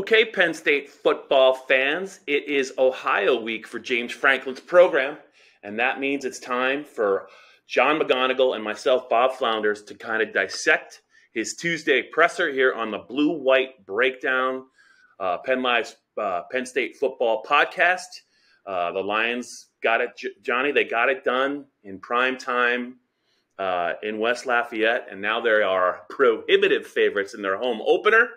Okay, Penn State football fans, it is Ohio week for James Franklin's program, and that means it's time for John McGonigal and myself, Bob Flounders, to kind of dissect his Tuesday presser here on the Blue-White Breakdown, PennLive's Penn State football podcast. The Lions got it, Johnny, they got it done in prime time in West Lafayette, and now they are prohibitive favorites in their home opener.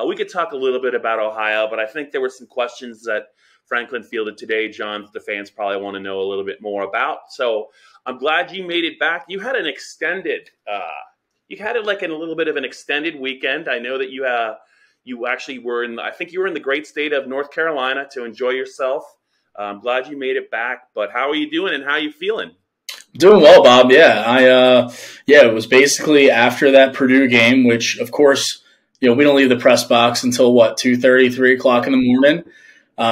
We could talk a little bit about Ohio, but I think there were some questions that Franklin fielded today, John, the fans probably want to know a little bit more about. So I'm glad you made it back. You had an extended, you had it like in a little bit of an extended weekend. I know that you actually were in, I think you were in the great state of North Carolina to enjoy yourself. I'm glad you made it back, but how are you doing and how are you feeling? Doing well, Bob. Yeah, it was basically after that Purdue game, which of course, we don't leave the press box until, 2:30, 3 o'clock in the morning,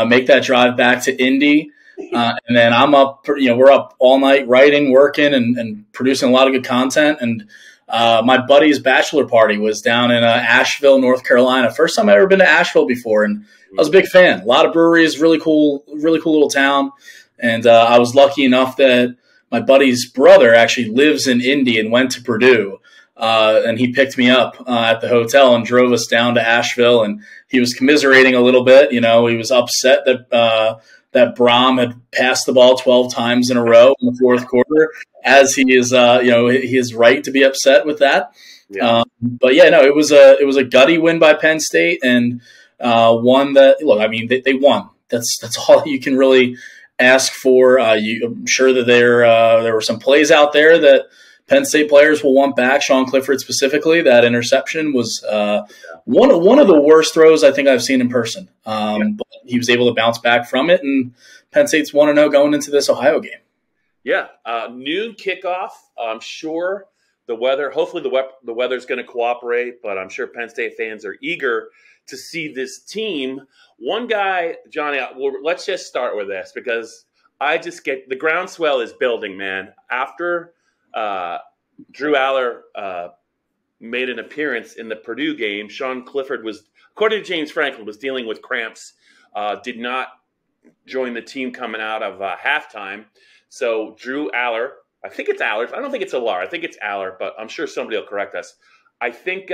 make that drive back to Indy. And then I'm up, we're up all night writing, working, and producing a lot of good content. And my buddy's bachelor party was down in Asheville, North Carolina. First time I've ever been to Asheville before. And I was a big fan. A lot of breweries, really cool little town. And I was lucky enough that my buddy's brother actually lives in Indy and went to Purdue. And he picked me up at the hotel and drove us down to Asheville. And he was commiserating a little bit. He was upset that that Brom had passed the ball 12 times in a row in the fourth quarter, as he is, he is right to be upset with that. Yeah. It was a gutty win by Penn State, and one that, look, I mean, they won. That's all you can really ask for. I'm sure that there were some plays out there that Penn State players will want back. Sean Clifford specifically, that interception was one of the worst throws I think I've seen in person. But he was able to bounce back from it, and Penn State's 1-0 going into this Ohio game. Yeah, noon kickoff. I'm sure the weather. Hopefully the weather's going to cooperate, but I'm sure Penn State fans are eager to see this team. One guy, Johnny. Well, let's just start with this because I just get the groundswell is building, man. After Drew Allar made an appearance in the Purdue game, Sean Clifford was, according to James Franklin, was dealing with cramps, did not join the team coming out of halftime. So Drew Allar, I think it's Allar. I don't think it's Allar. I think it's Allar, but I'm sure somebody will correct us. I think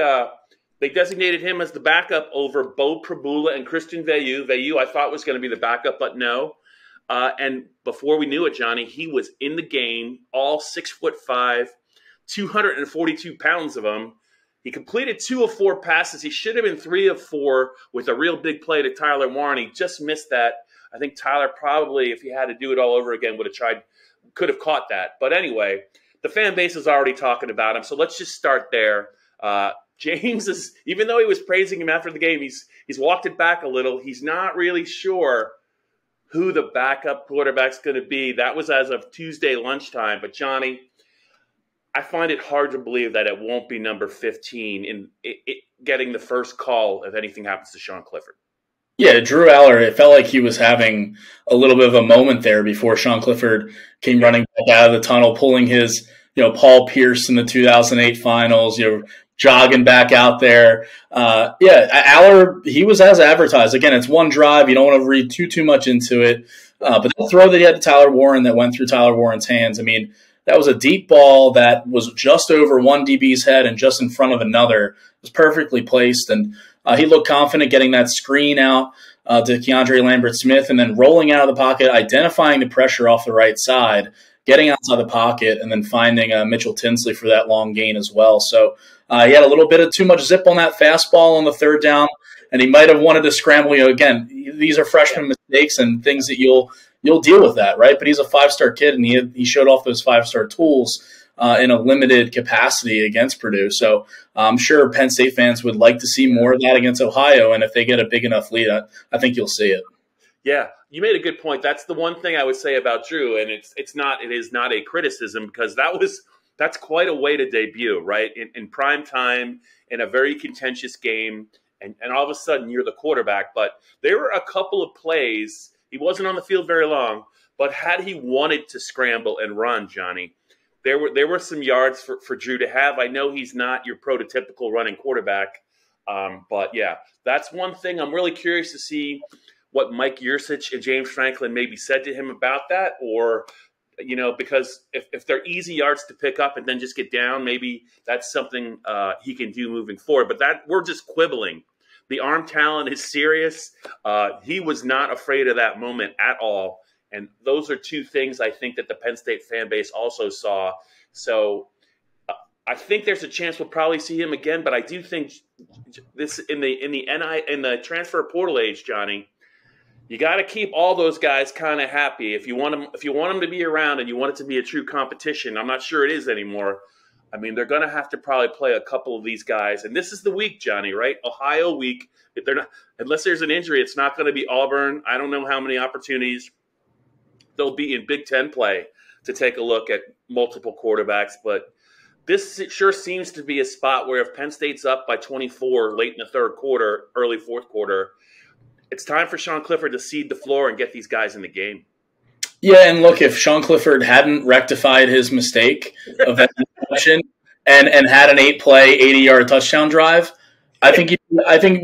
they designated him as the backup over Bo Prabula and Christian Veilleux. Veilleux I thought was going to be the backup, but no. And before we knew it, Johnny, he was in the game, all 6'5", 242 pounds of him. He completed 2 of 4 passes. He should have been 3 of 4 with a real big play to Tyler Warren. He just missed that. I think Tyler probably, if he had to do it all over again, could have caught that. But anyway, the fan base is already talking about him. So let's just start there. James is, even though he was praising him after the game, he's walked it back a little. He's not really sure who the backup quarterback's going to be. That was as of Tuesday lunchtime. But, Johnny, I find it hard to believe that it won't be number 15 in getting the first call if anything happens to Sean Clifford. Yeah, Drew Allar, it felt like he was having a little bit of a moment there before Sean Clifford came running back out of the tunnel, pulling his, Paul Pierce in the 2008 finals, jogging back out there. Allar, he was as advertised. Again, it's one drive. You don't want to read too much into it. But the throw that he had to Tyler Warren that went through Tyler Warren's hands, I mean, that was a deep ball that was just over one DB's head and just in front of another. It was perfectly placed, and he looked confident getting that screen out to Keandre Lambert-Smith and then rolling out of the pocket, identifying the pressure off the right side, getting outside the pocket, and then finding Mitchell Tinsley for that long gain as well. So he had a little bit of too much zip on that fastball on the third down, and he might have wanted to scramble. Again, these are freshman mistakes and things that you'll deal with that, right? But he's a 5-star kid, and he showed off those 5-star tools in a limited capacity against Purdue. So I'm sure Penn State fans would like to see more of that against Ohio, and if they get a big enough lead, I think you'll see it. Yeah, you made a good point. That's the one thing I would say about Drew, and it is not a criticism because that's quite a way to debut, right? In prime time, in a very contentious game, and all of a sudden you're the quarterback. But there were a couple of plays. He wasn't on the field very long, but had he wanted to scramble and run, Johnny, there were some yards for Drew to have. I know he's not your prototypical running quarterback, But yeah, that's one thing. I'm really curious to see what Mike Yurcich and James Franklin maybe said to him about that, or because if they're easy yards to pick up and then just get down, maybe that's something he can do moving forward. But that we're just quibbling. The arm talent is serious. He was not afraid of that moment at all. And those are two things I think that the Penn State fan base also saw. So I think there's a chance we'll probably see him again. But I do think this in the transfer portal age, Johnny, you got to keep all those guys kind of happy. If you want them to be around and you want it to be a true competition, I'm not sure it is anymore. I mean, they're going to have to probably play a couple of these guys. And this is the week, Johnny, right? Ohio week. If they're not, unless there's an injury, it's not going to be Auburn. I don't know how many opportunities they'll be in Big Ten play to take a look at multiple quarterbacks. But this sure seems to be a spot where if Penn State's up by 24 late in the third quarter, early fourth quarter, it's time for Sean Clifford to seed the floor and get these guys in the game. Yeah, and look, if Sean Clifford hadn't rectified his mistake of that interception and had an 8-play, 80-yard touchdown drive, I think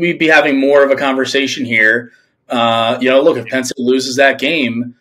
we'd be having more of a conversation here. Look, if Penn State loses that game,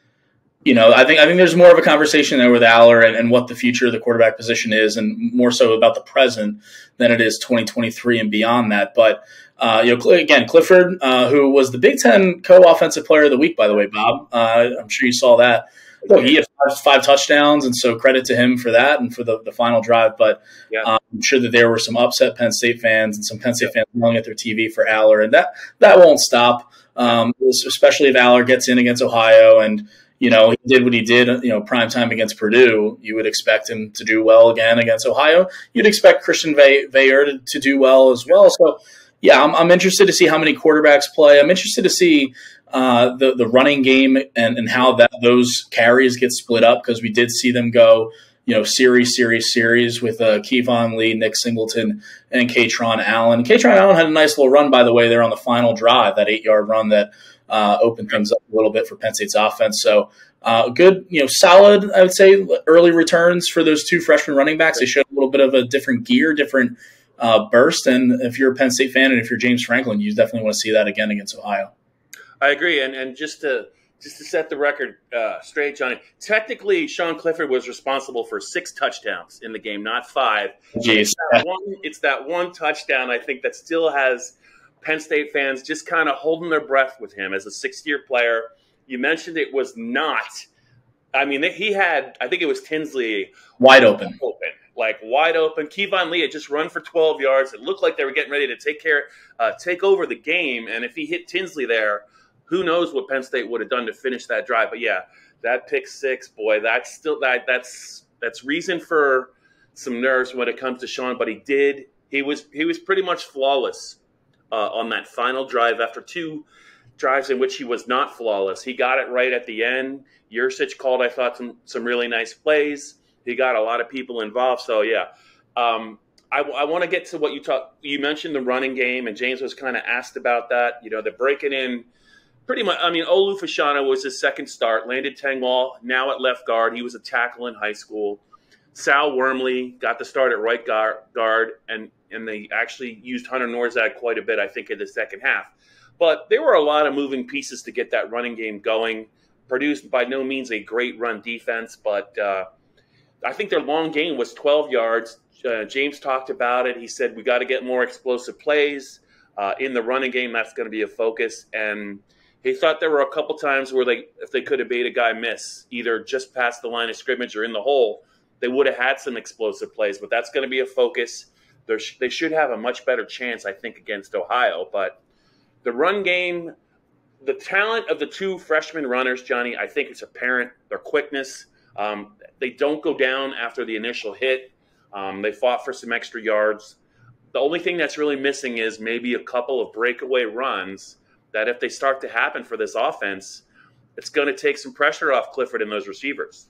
I think there's more of a conversation there with Allar and what the future of the quarterback position is, and more so about the present than it is 2023 and beyond that. But again, Clifford, who was the Big Ten co-offensive player of the week, by the way, Bob. I'm sure you saw that. Look, he had five touchdowns, and so credit to him for that and for the final drive. But yeah. I'm sure that there were some upset Penn State fans and some Penn State fans yelling at their TV for Allar, and that won't stop, especially if Allar gets in against Ohio and he did what he did, prime time against Purdue. You would expect him to do well again against Ohio. You'd expect Christian Veilleux to do well as well. So, yeah, I'm interested to see how many quarterbacks play. I'm interested to see the running game and how those carries get split up, because we did see them go, series with Kevon Lee, Nick Singleton, and Katron Allen. Katron Allen had a nice little run, by the way, there on the final drive, that 8-yard run that opened things up a little bit for Penn State's offense. So good, solid, I would say, early returns for those two freshman running backs. They showed a little bit of a different gear, different burst. And if you're a Penn State fan and if you're James Franklin, you definitely want to see that again against Ohio. I agree. And just to set the record straight, Johnny, technically Sean Clifford was responsible for 6 touchdowns in the game, not 5. Jeez. It's that one touchdown, I think, that still has Penn State fans just kind of holding their breath with him as a 6th-year player. You mentioned it was not. I mean, he had, I think it was Tinsley. Wide open. Wide open. Kevon Lee had just run for 12 yards. It looked like they were getting ready to take over the game. And if he hit Tinsley there, who knows what Penn State would have done to finish that drive. But, yeah, that pick 6, boy, that's still that's reason for some nerves when it comes to Sean. But he was pretty much flawless on that final drive after 2 drives in which he was not flawless. He got it right at the end. Yurcich called, I thought, some really nice plays. He got a lot of people involved. So, yeah, I want to get to what you mentioned, the running game, and James was kind of asked about that. They're breaking in pretty much. I mean, Olu Fashanu was his second start. Landon Tengwall now at left guard. He was a tackle in high school. Sal Wormley got the start at right guard, and they actually used Hunter Norzag quite a bit, I think, in the second half. But there were a lot of moving pieces to get that running game going. Purdue's by no means a great run defense, but I think their long game was 12 yards. James talked about it. He said, we got to get more explosive plays in the running game. That's going to be a focus. And he thought there were a couple times where if they could have made a guy miss, either just past the line of scrimmage or in the hole, they would have had some explosive plays. But that's going to be a focus. They should have a much better chance, I think, against Ohio. But the run game, the talent of the 2 freshman runners, Johnny, I think it's apparent. Their quickness. They don't go down after the initial hit. They fought for some extra yards. The only thing that's really missing is maybe a couple of breakaway runs that if they start to happen for this offense, it's going to take some pressure off Clifford and those receivers.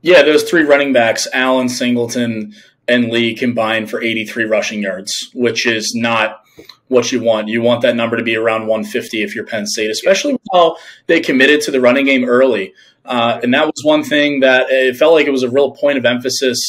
Yeah, those 3 running backs, Allen, Singleton, and Lee, combined for 83 rushing yards, which is not what you want. You want that number to be around 150 if you're Penn State, especially how they committed to the running game early. And that was one thing that it felt like it was a real point of emphasis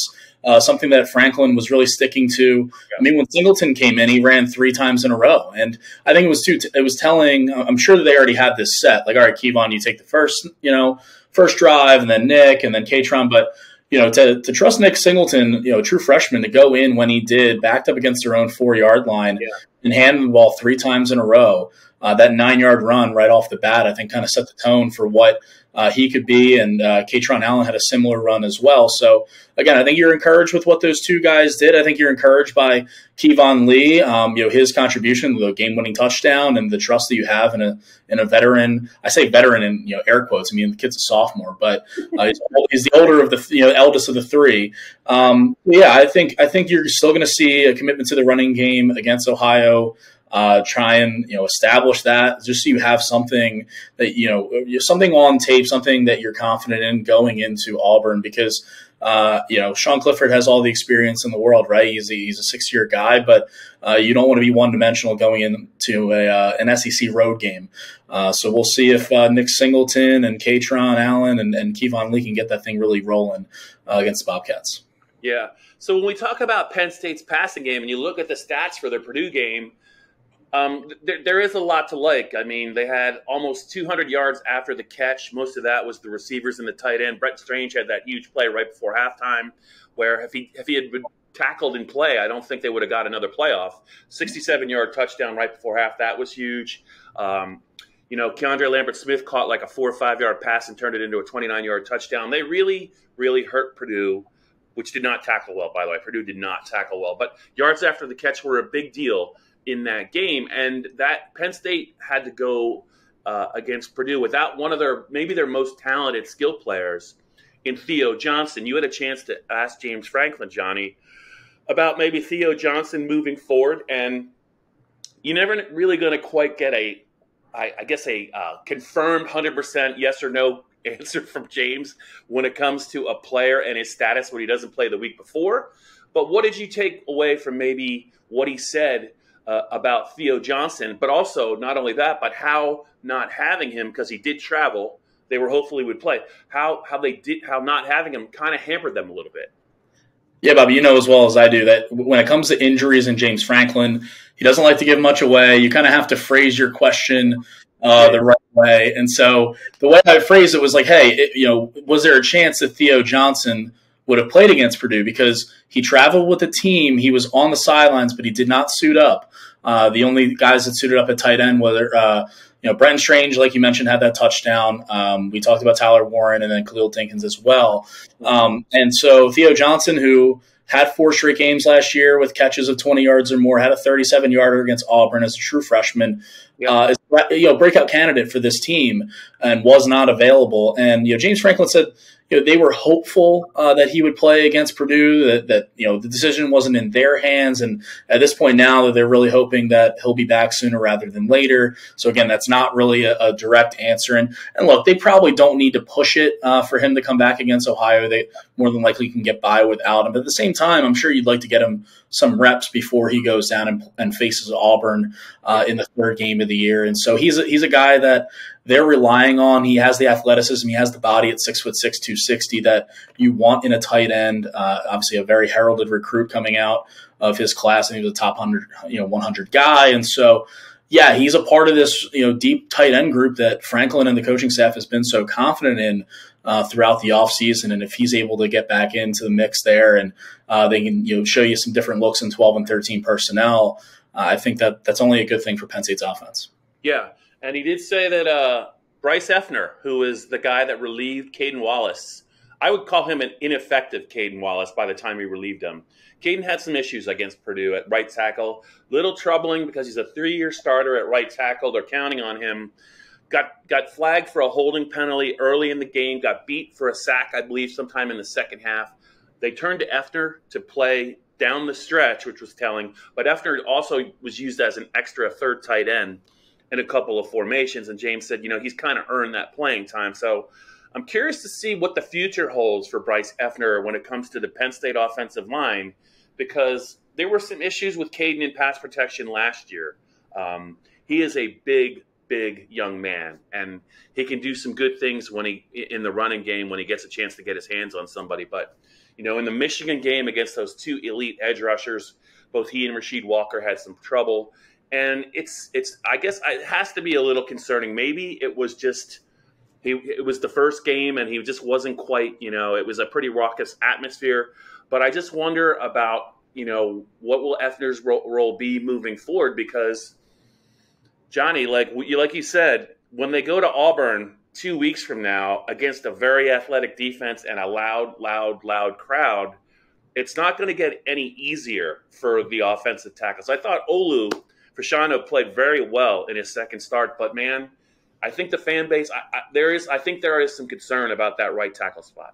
something that Franklin was really sticking to. I mean, when Singleton came in, he ran 3 times in a row. And I think it was telling, I'm sure that they already had this set. Like, all right, Kevon, you take the first drive, and then Nick, and then Katron. But, to trust Nick Singleton, a true freshman, to go in when he did, backed up against their own 4-yard line and hand the ball 3 times in a row. That 9-yard run right off the bat, I think, kind of set the tone for what he could be. And Katron Allen had a similar run as well. So, again, I think you're encouraged with what those 2 guys did. I think you're encouraged by Kevon Lee, his contribution to the game-winning touchdown and the trust that you have in a veteran. I say veteran in air quotes. I mean, the kid's a sophomore, but he's the older of the eldest of the 3. I think you're still going to see a commitment to the running game against Ohio. Try and establish that, just so you have something that something on tape, something that you're confident in going into Auburn, because Sean Clifford has all the experience in the world, right? He's a 6-year guy, but you don't want to be one-dimensional going into an SEC road game. So we'll see if Nick Singleton and Katron Allen and Kevon Lee can get that thing really rolling against the Bobcats. Yeah. So when we talk about Penn State's passing game and you look at the stats for their Purdue game, there is a lot to like. I mean, they had almost 200 yards after the catch. Most of that was the receivers and the tight end. Brett Strange had that huge play right before halftime where if he had been tackled in play, I don't think they would have got another playoff. 67-yard touchdown right before half. That was huge. Keandre Lambert-Smith caught like a 4 or 5-yard pass and turned it into a 29-yard touchdown. They really, really hurt Purdue, which did not tackle well, by the way. Purdue did not tackle well. But yards after the catch were a big deal in that game, and that Penn State had to go against Purdue without one of their most talented skill players in Theo Johnson. You had a chance to ask James Franklin, Johnny, about maybe Theo Johnson moving forward, and you're never really going to quite get a confirmed 100% yes or no answer from James when it comes to a player and his status when he doesn't play the week before. But what did you take away from maybe what he said about Theo Johnson, but also not only that, but how not having him, because he did travel, they were hopefully would play, how not having him kind of hampered them a little bit. Yeah, Bobby, you know as well as I do that when it comes to injuries and James Franklin, he doesn't like to give much away. You kind of have to phrase your question the right way. And so the way I phrased it was like, hey, was there a chance that Theo Johnson would have played against Purdue, because he traveled with the team. He was on the sidelines, but he did not suit up. The only guys that suited up at tight end were, Brenton Strange, like you mentioned, had that touchdown. We talked about Tyler Warren and then Khalil Dinkins as well. And so Theo Johnson, who had 4 straight games last year with catches of 20 yards or more, had a 37-yarder against Auburn as a true freshman, is breakout candidate for this team, and was not available. And James Franklin said they were hopeful that he would play against Purdue, that the decision wasn't in their hands. And at this point now, that they're really hoping that he'll be back sooner rather than later. So again, that's not really a direct answer. And look, they probably don't need to push it for him to come back against Ohio. They more than likely can get by without him. But at the same time, I'm sure you'd like to get him some reps before he goes down and faces Auburn in the 3rd game of the year. And so he's a guy that they're relying on. He has the athleticism. He has the body at 6'6", 260 that you want in a tight end. Obviously, a very heralded recruit coming out of his class, and he was a top 100 guy. And so, yeah, he's a part of this deep tight end group that Franklin and the coaching staff has been so confident in throughout the offseason. And if he's able to get back into the mix there, and they can show you some different looks in 12 and 13 personnel, I think that's only a good thing for Penn State's offense. Yeah. And he did say that Bryce Effner, who is the guy that relieved Caden Wallace, I would call him an ineffective Caden Wallace by the time he relieved him. Caden had some issues against Purdue at right tackle. Little troubling because he's a 3-year starter at right tackle. They're counting on him. Got flagged for a holding penalty early in the game. Got beat for a sack, I believe, sometime in the second half. They turned to Effner to play down the stretch, which was telling. But Effner also was used as an extra 3rd tight end in a couple of formations, and James said, he's kind of earned that playing time. So I'm curious to see what the future holds for Bryce Effner when it comes to the Penn State offensive line, because there were some issues with Caden in pass protection last year. He is a big young man, and he can do some good things when in the running game when he gets a chance to get his hands on somebody. But In the Michigan game against those two elite edge rushers, both he and Rasheed Walker had some trouble. And I guess it has to be a little concerning. Maybe it was just it was the first game and he just wasn't quite, it was a pretty raucous atmosphere. But I just wonder about, what will Effner's role be moving forward? Because, Johnny, like you said, when they go to Auburn 2 weeks from now against a very athletic defense and a loud crowd, it's not going to get any easier for the offensive tackles. I thought Olu Fashanu played very well in his second start, but man, I think the fan base, there is some concern about that right tackle spot.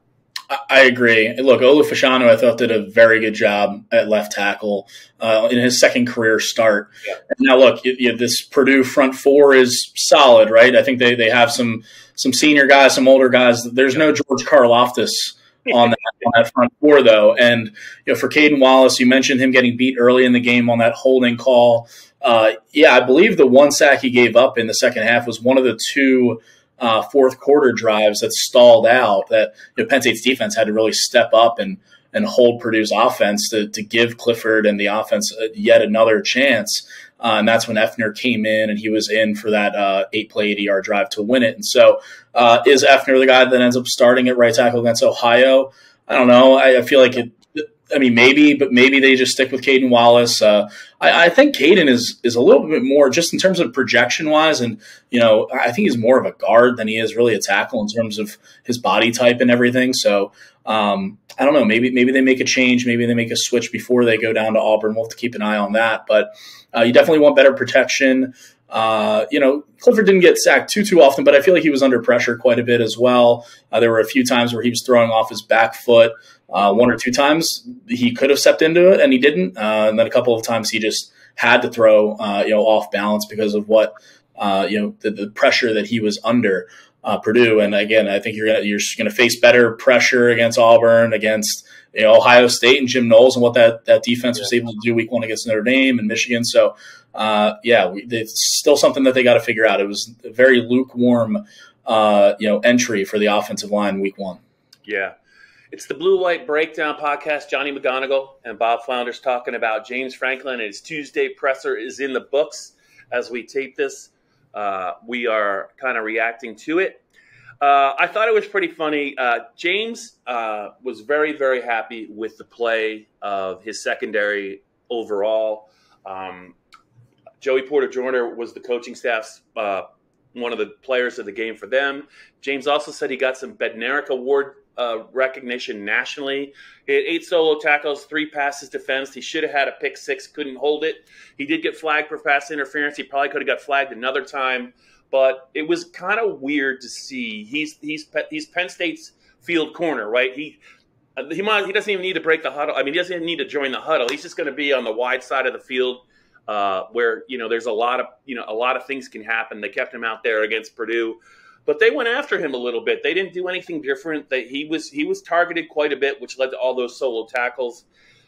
I agree. Look, Olu Fashanu, I thought, did a very good job at left tackle in his second career start. Yeah. Now, look, this Purdue front four is solid, right? I think they have some senior guys, some older guys. There's no George Karlaftis on that front four, though. And for Caden Wallace, you mentioned him getting beat early in the game on that holding call. I believe the one sack he gave up in the second half was one of the two fourth quarter drives that stalled out that Penn State's defense had to really step up and hold Purdue's offense to give Clifford and the offense yet another chance. And that's when Effner came in, and he was in for that 8-play, 80-yard drive to win it. And so is Effner the guy that ends up starting at right tackle against Ohio? I don't know. I feel like maybe, but maybe they just stick with Caden Wallace. I think Caden is a little bit more just in terms of projection wise. And, I think he's more of a guard than he is really a tackle in terms of his body type and everything. So I don't know, maybe they make a change. Maybe they make a switch before they go down to Auburn. We'll have to keep an eye on that, but you definitely want better protection. Clifford didn't get sacked too often, but I feel like he was under pressure quite a bit as well. There were a few times where he was throwing off his back foot. One or two times he could have stepped into it and he didn't. And then a couple of times he just had to throw, off balance because of what, the pressure that he was under Purdue. And again, I think you're going to face better pressure against Auburn, against Ohio State and Jim Knowles and what that defense was able to do week one against Notre Dame and Michigan. So, it's still something that they got to figure out. It was a very lukewarm, entry for the offensive line week one. Yeah. It's the Blue White Breakdown podcast. Johnny McGonigal and Bob Flounders talking about James Franklin, and his Tuesday presser is in the books as we tape this. We are kind of reacting to it. I thought it was pretty funny. James was very, very happy with the play of his secondary overall. Joey Porter Joyner was the coaching staff's one of the players of the game for them. James also said he got some Bednarik Award recognition nationally. He had 8 solo tackles, 3 passes defensed. He should have had a pick 6, couldn't hold it. He did get flagged for pass interference. He probably could have got flagged another time, but it was kind of weird to see. He's Penn State's field corner, right? He doesn't even need to break the huddle. I mean, he doesn't even need to join the huddle. He's just going to be on the wide side of the field where there's a lot of things can happen. They kept him out there against Purdue. But they went after him a little bit. They didn't do anything different. He was targeted quite a bit, which led to all those solo tackles.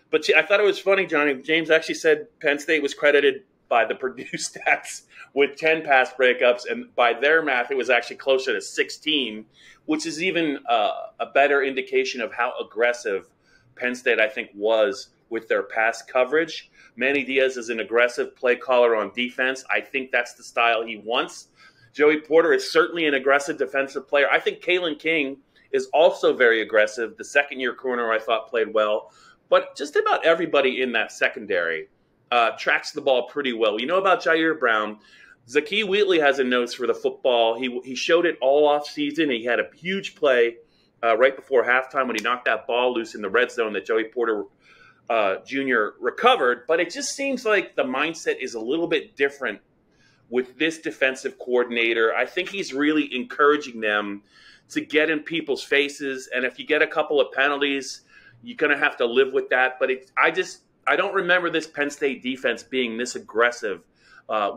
But I thought it was funny, Johnny. James actually said Penn State was credited by the Purdue stats with 10 pass breakups, and by their math, it was actually closer to 16, which is even a better indication of how aggressive Penn State, I think, was with their pass coverage. Manny Diaz is an aggressive play caller on defense. I think that's the style he wants. Joey Porter is certainly an aggressive defensive player. I think Kalen King is also very aggressive. The second-year corner I thought played well. But just about everybody in that secondary tracks the ball pretty well. You know about Jair Brown. Zakee Wheatley has a nose for the football. He showed it all off season. He had a huge play right before halftime when he knocked that ball loose in the red zone that Joey Porter Jr. recovered. But it just seems like the mindset is a little bit different with this defensive coordinator. I think he's really encouraging them to get in people's faces. And if you get a couple of penalties, you're going to have to live with that. But I don't remember this Penn State defense being this aggressive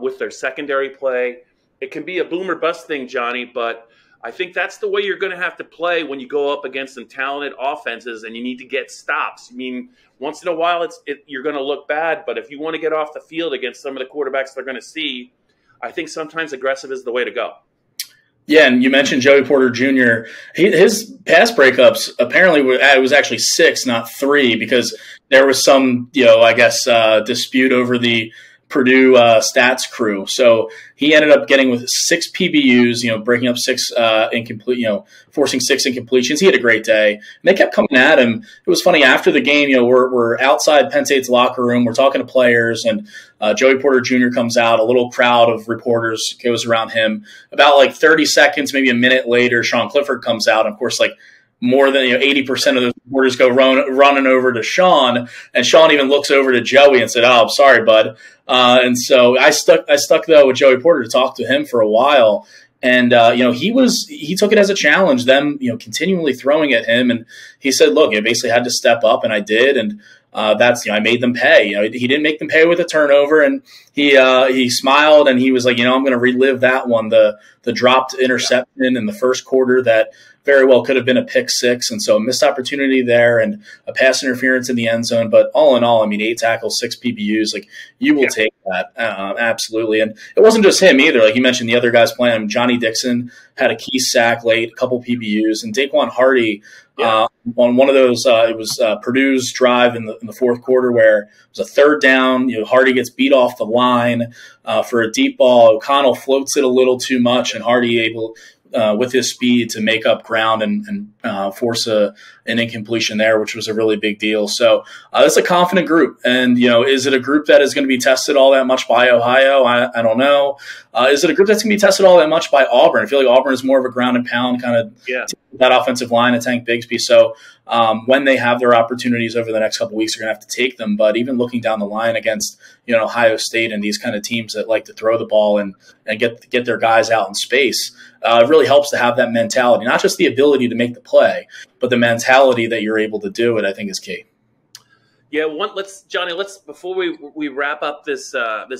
with their secondary play. It can be a boom or bust thing, Johnny, but I think that's the way you're going to have to play when you go up against some talented offenses and you need to get stops. I mean, once in a while you're going to look bad, but if you want to get off the field against some of the quarterbacks they're going to see, I think sometimes aggressive is the way to go. Yeah, and you mentioned Joey Porter Jr. His pass breakups apparently it was actually 6, not 3, because there was some, I guess, dispute over the Purdue stats crew. So he ended up getting with 6 PBUs, breaking up 6 incomplete, forcing 6 incompletions. He had a great day. And they kept coming at him. It was funny after the game, we're outside Penn State's locker room. We're talking to players, and Joey Porter Jr. comes out. A little crowd of reporters goes around him. About like 30 seconds, maybe a minute later, Sean Clifford comes out. And of course, like more than 80% of the reporters go running over to Sean, and Sean even looks over to Joey and said, "Oh, I'm sorry, bud." And so I stuck though with Joey Porter to talk to him for a while, and he took it as a challenge. Them continually throwing at him, and he said, "Look, I basically had to step up, and I did." And that's I made them pay. He didn't make them pay with a turnover, and he smiled and he was like, I'm going to relive that one, the dropped interception in the first quarter that very well could have been a pick 6, and so a missed opportunity there and a pass interference in the end zone. But all in all, 8 tackles, 6 PBUs, like you will take that absolutely. And it wasn't just him either. Like you mentioned, the other guys playing. Johnny Dixon had a key sack late, a couple PBUs, and Daquan Hardy. On one of those, it was Purdue's drive in the fourth quarter where it was a 3rd down. Hardy gets beat off the line for a deep ball. O'Connell floats it a little too much, and Hardy able with his speed to make up ground and force an incompletion there, which was a really big deal. So it's a confident group. And, is it a group that is going to be tested all that much by Ohio? I don't know. Is it a group that's going to be tested all that much by Auburn? I feel like Auburn is more of a ground and pound kind of that offensive line of Tank Bigsby. So when they have their opportunities over the next couple of weeks, they're going to have to take them. But even looking down the line against, Ohio State and these kind of teams that like to throw the ball and get their guys out in space, it really helps to have that mentality, not just the ability to make the play, but the mentality that you're able to do it, I think is key. Yeah, Johnny, before we wrap up this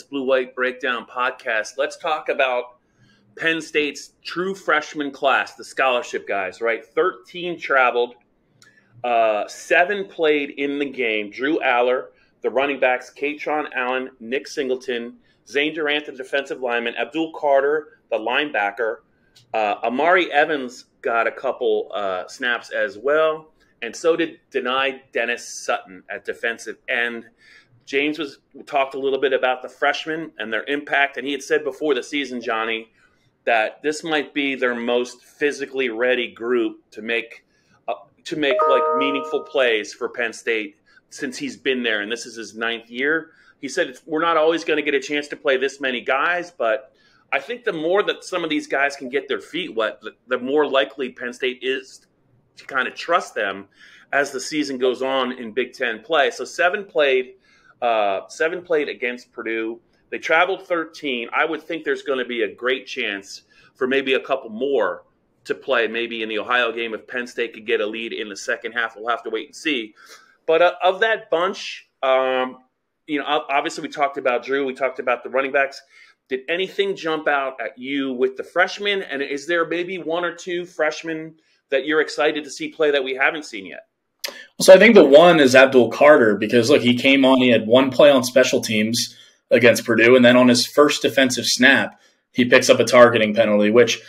Blue-White Breakdown podcast, let's talk about Penn State's true freshman class, the scholarship guys, right? 13 traveled, 7 played in the game. Drew Allar, the running backs, Katron Allen, Nick Singleton, Zane Durant, the defensive lineman, Abdul Carter, the linebacker. Amari Evans got a couple snaps as well, and so did Denai Dennis Sutton at defensive end. James talked a little bit about the freshmen and their impact, and he had said before the season, Johnny, that this might be their most physically ready group to make like meaningful plays for Penn State since he's been there, and this is his 9th year. He said we're not always going to get a chance to play this many guys, but I think the more that some of these guys can get their feet wet, the more likely Penn State is to kind of trust them as the season goes on in Big Ten play. So 7 played against Purdue. They traveled 13. I would think there's going to be a great chance for maybe a couple more to play maybe in the Ohio game if Penn State could get a lead in the second half. We'll have to wait and see. But of that bunch, obviously we talked about Drew. We talked about the running backs. Did anything jump out at you with the freshmen? And is there maybe 1 or 2 freshmen that you're excited to see play that we haven't seen yet? So I think the one is Abdul Carter because, look, he came on, he had 1 play on special teams against Purdue, and then on his first defensive snap, he picks up a targeting penalty, which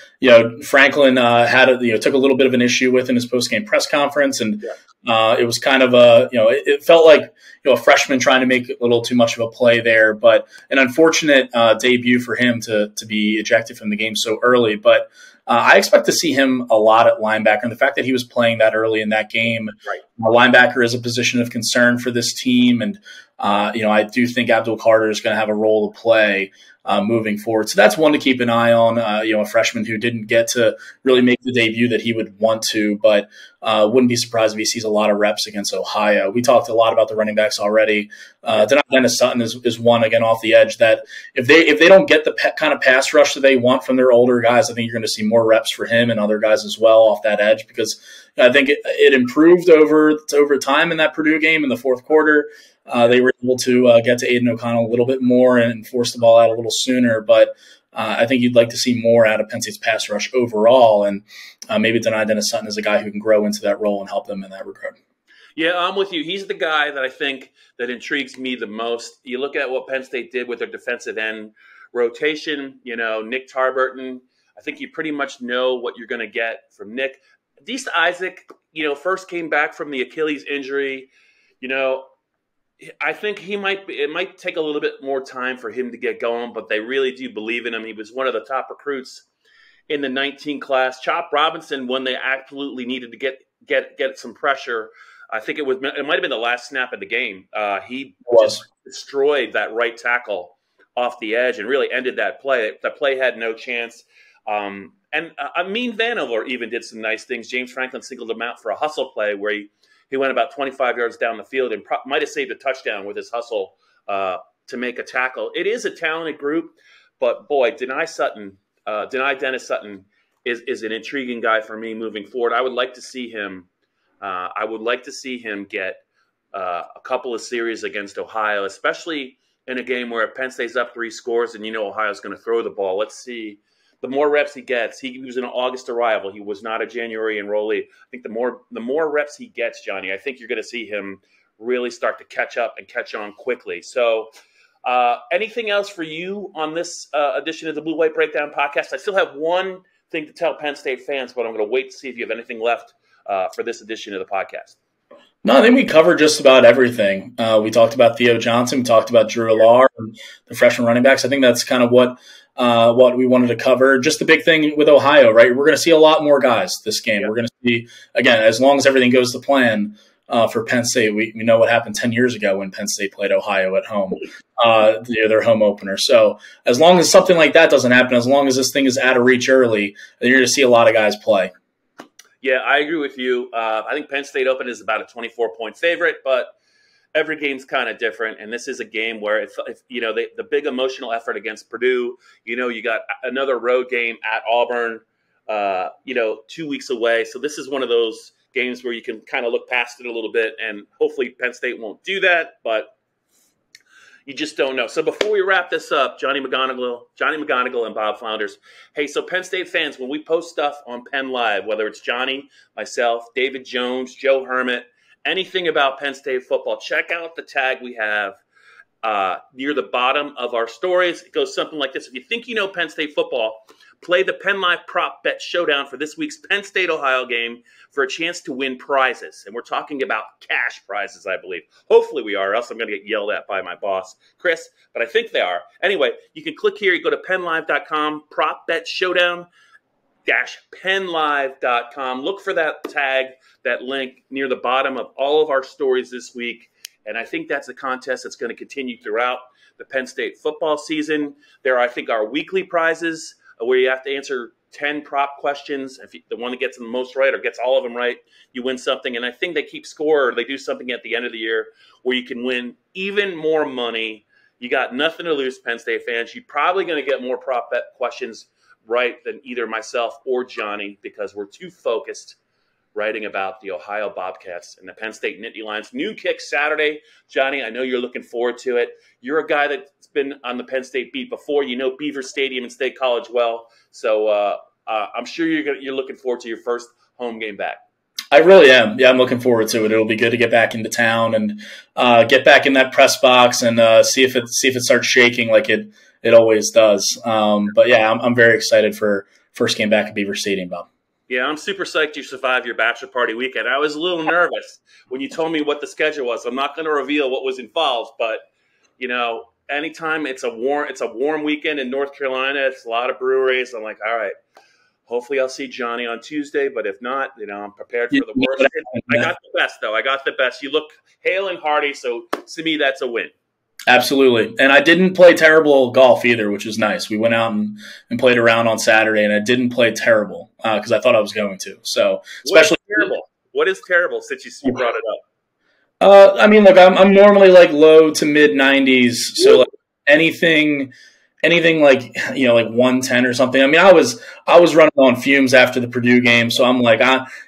Franklin took a little bit of an issue with in his post-game press conference, and it was kind of it felt like a freshman trying to make a little too much of a play there, but an unfortunate debut for him to be ejected from the game so early. But I expect to see him a lot at linebacker, and the fact that he was playing that early in that game, linebacker is a position of concern for this team, and I do think Abdul Carter is going to have a role to play moving forward. So that's one to keep an eye on, a freshman who didn't get to really make the debut that he would want to, but wouldn't be surprised if he sees a lot of reps against Ohio. We talked a lot about the running backs already. Dennis Sutton is one, again, off the edge that if they don't get the kind of pass rush that they want from their older guys, I think you're going to see more reps for him and other guys as well off that edge because I think it improved over time in that Purdue game in the fourth quarter. They were able to get to Aiden O'Connell a little bit more and force the ball out a little sooner. But I think you'd like to see more out of Penn State's pass rush overall. And maybe Denai Dennis Sutton is a guy who can grow into that role and help them in that regard. Yeah, I'm with you. He's the guy that I think that intrigues me the most. You look at what Penn State did with their defensive end rotation. Nick Tarburton, I think you pretty much know what you're going to get from Nick. Deast Isaac, first came back from the Achilles injury. I think it might take a little bit more time for him to get going, but they really do believe in him. He was one of the top recruits in the 19 class. Chop Robinson, when they absolutely needed to get some pressure, I think it might have been the last snap of the game. He just destroyed that right tackle off the edge and really ended that play. The play had no chance. And Amin Vanover even did some nice things. James Franklin singled him out for a hustle play where he went about 25 yards down the field and might have saved a touchdown with his hustle to make a tackle. It is a talented group, but boy, Dennis Sutton is an intriguing guy for me moving forward. I would like to see him. Get a couple of series against Ohio, especially in a game where Penn State's up 3 scores and Ohio's going to throw the ball. Let's see. The more reps he gets, he was an August arrival. He was not a January enrollee. I think the more reps he gets, Johnny, I think you're going to see him really start to catch up and catch on quickly. So anything else for you on this edition of the Blue White Breakdown podcast? I still have one thing to tell Penn State fans, but I'm going to wait to see if you have anything left for this edition of the podcast. No, I think we covered just about everything. We talked about Theo Johnson. We talked about Drew Allar and the freshman running backs. I think that's kind of what we wanted to cover. Just the big thing with Ohio, right? We're going to see a lot more guys this game. We're going to see, again, as long as everything goes to plan for Penn State. We know what happened 10 years ago when Penn State played Ohio at home, their home opener. So as long as something like that doesn't happen, as long as this thing is out of reach early, then you're going to see a lot of guys play. Yeah, I agree with you. I think Penn State Open is about a 24-point favorite, but every game's kind of different. And this is a game where it's the big emotional effort against Purdue. You got another road game at Auburn, 2 weeks away. So this is one of those games where you can kind of look past it a little bit, and hopefully Penn State won't do that, but you just don't know. So before we wrap this up, Johnny McGonigal and Bob Flounders. Hey, so Penn State fans, when we post stuff on PennLive, whether it's Johnny, myself, David Jones, Joe Hermit, anything about Penn State football, check out the tag we have near the bottom of our stories. It goes something like this. If you think you know Penn State football, play the PennLive prop bet showdown for this week's Penn State-Ohio game for a chance to win prizes. And we're talking about cash prizes, I believe. Hopefully we are, or else I'm going to get yelled at by my boss, Chris, but I think they are. Anyway, you can click here. You go to PennLive.com, prop bet showdown PennLive.com. Look for that tag, that link near the bottom of all of our stories this week. And I think that's a contest that's going to continue throughout the Penn State football season. There are, I think, our weekly prizes where you have to answer 10 prop questions. If the one that gets them the most right or gets all of them right, you win something. And I think they keep score, or they do something at the end of the year where you can win even more money. You got nothing to lose, Penn State fans. You're probably going to get more prop bet questions right than either myself or Johnny, because we're too focused writing about the Ohio Bobcats and the Penn State Nittany Lions. New kick Saturday. Johnny, I know you're looking forward to it. You're a guy that's been on the Penn State beat before. You know Beaver Stadium and State College well. So I'm sure you're looking forward to your first home game back. I really am. Yeah, I'm looking forward to it. It'll be good to get back into town and get back in that press box and see if it starts shaking like it always does. But yeah, I'm very excited for first game back at Beaver Stadium, Bob. Yeah, I'm super psyched you survived your bachelor party weekend. I was a little nervous when you told me what the schedule was. I'm not going to reveal what was involved, but anytime it's a warm weekend in North Carolina, it's a lot of breweries. I'm like, all right, hopefully I'll see Johnny on Tuesday, but if not, I'm prepared for the worst. I got the best, though. I got the best. You look hale and hearty, so to me, that's a win. Absolutely. And I didn't play terrible golf either, which was nice. We went out and played around on Saturday, and I didn't play terrible because I thought I was going to. So, especially What is terrible since you brought it up? I mean, look, I'm normally like low to mid 90s. So like anything like, like 110 or something. I mean, I was running on fumes after the Purdue game. So I'm like,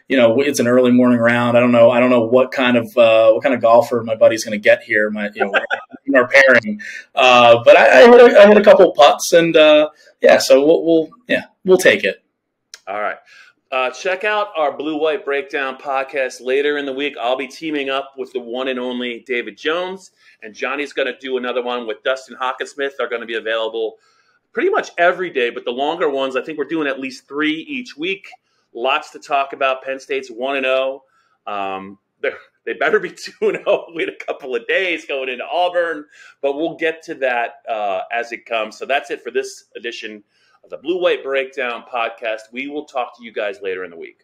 it's an early morning round. I don't know what kind of golfer my buddy's going to get here. Our pairing. But I hit a couple putts and so we'll take it. All right. Check out our Blue White Breakdown podcast later in the week. I'll be teaming up with the one and only David Jones, and Johnny's going to do another one with Dustin Hawkinsmith. They're going to be available pretty much every day, but the longer ones, I think we're doing at least 3 each week. Lots to talk about. Penn State's 1-0. They better be 2-0 in a couple of days going into Auburn, but we'll get to that as it comes. So that's it for this edition of the Blue White Breakdown podcast. We will talk to you guys later in the week.